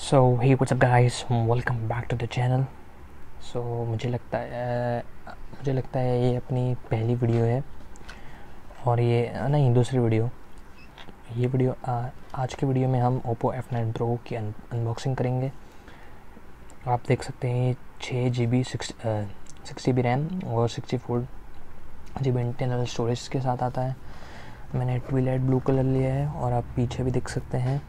So hey what's up guys, welcome back to the channel. So मुझे लगता है ये अपनी पहली वीडियो है और ये नहीं दूसरी वीडियो। ये वीडियो आज की वीडियो में हम OPPO F9 Pro की अनबॉक्सिंग करेंगे। आप देख सकते हैं ये 6GB 6GB रैम और 64GB इंटरनल स्टोरेज के साथ आता है। मैंने ट्विलाइट ब्लू कलर लिया है और आप पीछे भी देख सकते हैं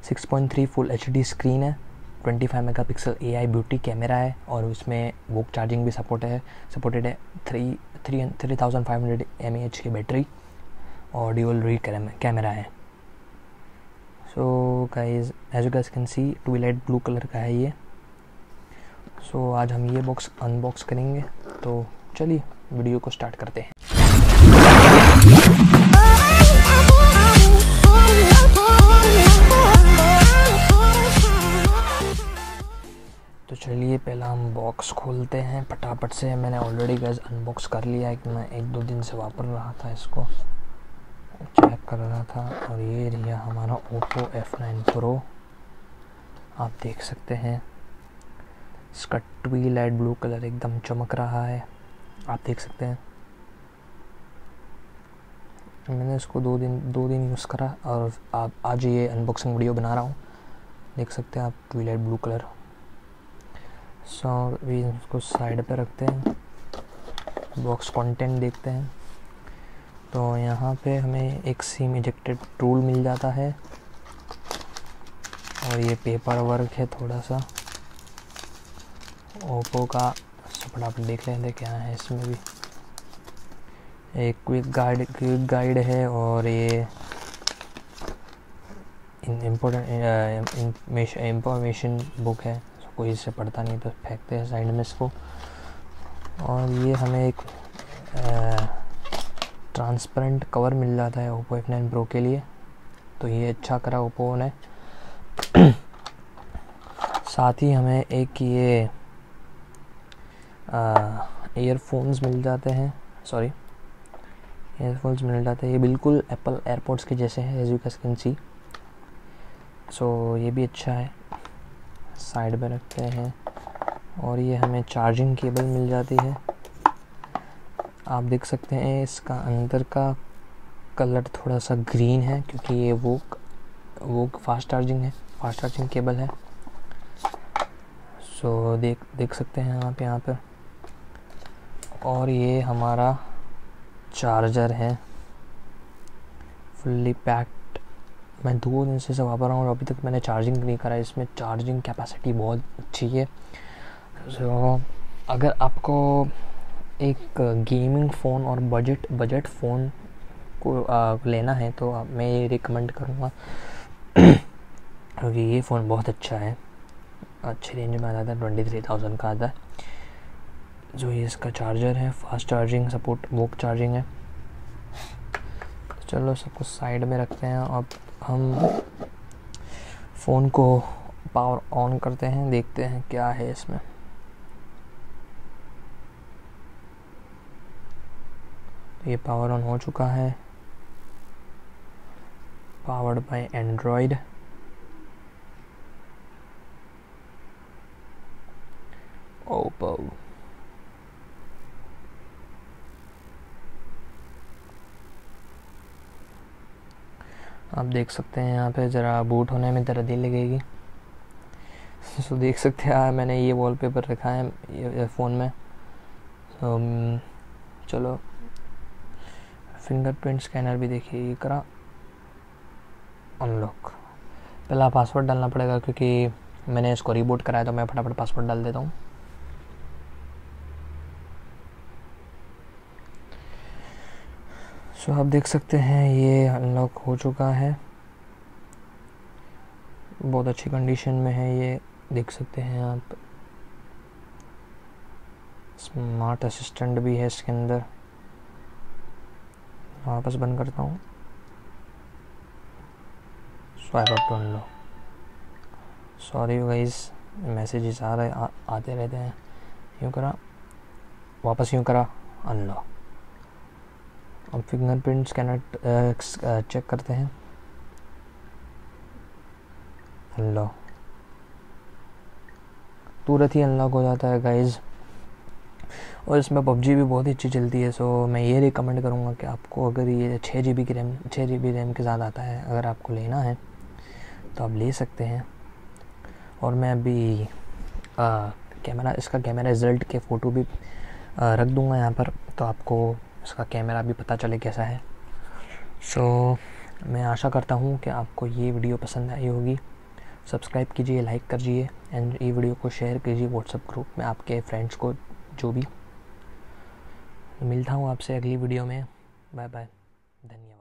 6.3 फुल HD स्क्रीन है, 25 मेगापिक्सल AI ब्यूटी कैमरा है और उसमें वोक चार्जिंग भी सपोर्टेड है। 3500 mAh की बैटरी और ड्यूल री कैमरा है। So guys, as you guys can see twilight blue colour का है ये। सो आज हम ये बॉक्स अनबॉक्स करेंगे, तो चलिए वीडियो को स्टार्ट करते हैं। तो चलिए पहला हम बॉक्स खोलते हैं फटाफट से। मैंने ऑलरेडी गैस अनबॉक्स कर लिया है कि मैं 1-2 दिन से वापर रहा था, इसको चेक कर रहा था। और ये रहा हमारा OPPO F9 Pro। आप देख सकते हैं इसका ट्विलाइट ब्लू कलर एकदम चमक रहा है, आप देख सकते हैं। मैंने इसको 2 दिन यूज़ करा और आज ये अनबॉक्सिंग वीडियो बना रहा हूँ। देख सकते हैं आप ट्विलाइट ब्लू कलर। सो अभी इसको साइड पे रखते हैं, बॉक्स कंटेंट देखते हैं। तो यहाँ पे हमें एक सिम इजेक्टेड टूल मिल जाता है और ये पेपर वर्क है थोड़ा सा ओप्पो का। फटाफट देख लेते क्या है इसमें भी। एक क्विक गाइड है और ये इंफॉर्मेशन बुक है। कोई इससे पढ़ता नहीं तो फेंकते हैं साइड में इसको। और ये हमें एक ट्रांसपेरेंट कवर मिल जाता है OPPO F9 Pro के लिए, तो ये अच्छा करा OPPO ने। साथ ही हमें एक ये ईयरफोन्स मिल जाते हैं, ये बिल्कुल एप्पल एयरपोर्ट्स के जैसे हैं, एज यू कैन सी। सो ये भी अच्छा है, साइड में रखते हैं। और ये हमें चार्जिंग केबल मिल जाती है। आप देख सकते हैं इसका अंदर का कलर थोड़ा सा ग्रीन है क्योंकि ये वो फास्ट चार्जिंग केबल है। सो देख सकते हैं आप यहाँ पर। और ये हमारा चार्जर है फुल्ली पैक्ड। मैं 2 दिन से वापर रहा हूँ और अभी तक मैंने चार्जिंग नहीं करा। इसमें चार्जिंग कैपेसिटी बहुत अच्छी है। सो अगर आपको एक गेमिंग फ़ोन और बजट फ़ोन को लेना है तो मैं ये रिकमेंड करूँगा क्योंकि ये फ़ोन बहुत अच्छा है, अच्छे रेंज में आता है, 23,000 का आता है। जो ये इसका चार्जर है, फास्ट चार्जिंग सपोर्ट, वोक चार्जिंग है। चलो सबको साइड में रखते हैं। अब हम फ़ोन को पावर ऑन करते हैं, देखते हैं क्या है इसमें। ये पावर ऑन हो चुका है, पावर्ड बाय एंड्रॉयड। ओप्पो आप देख सकते हैं यहाँ पे ज़रा बूट होने में ज़रा देर लगेगी। सो देख सकते हैं मैंने ये वॉलपेपर रखा है ये फ़ोन में। चलो फिंगरप्रिंट स्कैनर भी देखिए, ये करा अनलॉक। पहला पासवर्ड डालना पड़ेगा क्योंकि मैंने इसको रीबूट कराया, तो मैं फटाफट पासवर्ड डाल देता हूँ। सो आप देख सकते हैं ये अनलॉक हो चुका है, बहुत अच्छी कंडीशन में है ये, देख सकते हैं आप। स्मार्ट असिस्टेंट भी है इसके अंदर। वापस बंद करता हूँ, swipe up to unlock. Sorry guys, messages आते रहते हैं। यूँ करा, वापस यूँ करा, अनलॉक। अब फिंगरप्रिंट स्कैनर चेक करते हैं। अनलॉक। तुरंत ही अनलॉक हो जाता है गाइज़। और इसमें पबजी भी बहुत ही अच्छी चलती है। सो मैं ये रिकमेंड करूँगा कि आपको अगर ये 6 GB रैम के साथ आता है, अगर आपको लेना है तो आप ले सकते हैं। और मैं अभी इसका कैमरा रिज़ल्ट के फ़ोटो भी रख दूँगा यहाँ पर, तो आपको इसका कैमरा भी पता चले कैसा है। सो मैं आशा करता हूँ कि आपको ये वीडियो पसंद आई होगी। सब्सक्राइब कीजिए, लाइक करिए एंड ये वीडियो को शेयर कीजिए व्हाट्सएप ग्रुप में आपके फ्रेंड्स को, जो भी। मिलता हूँ आपसे अगली वीडियो में। बाय बाय, धन्यवाद।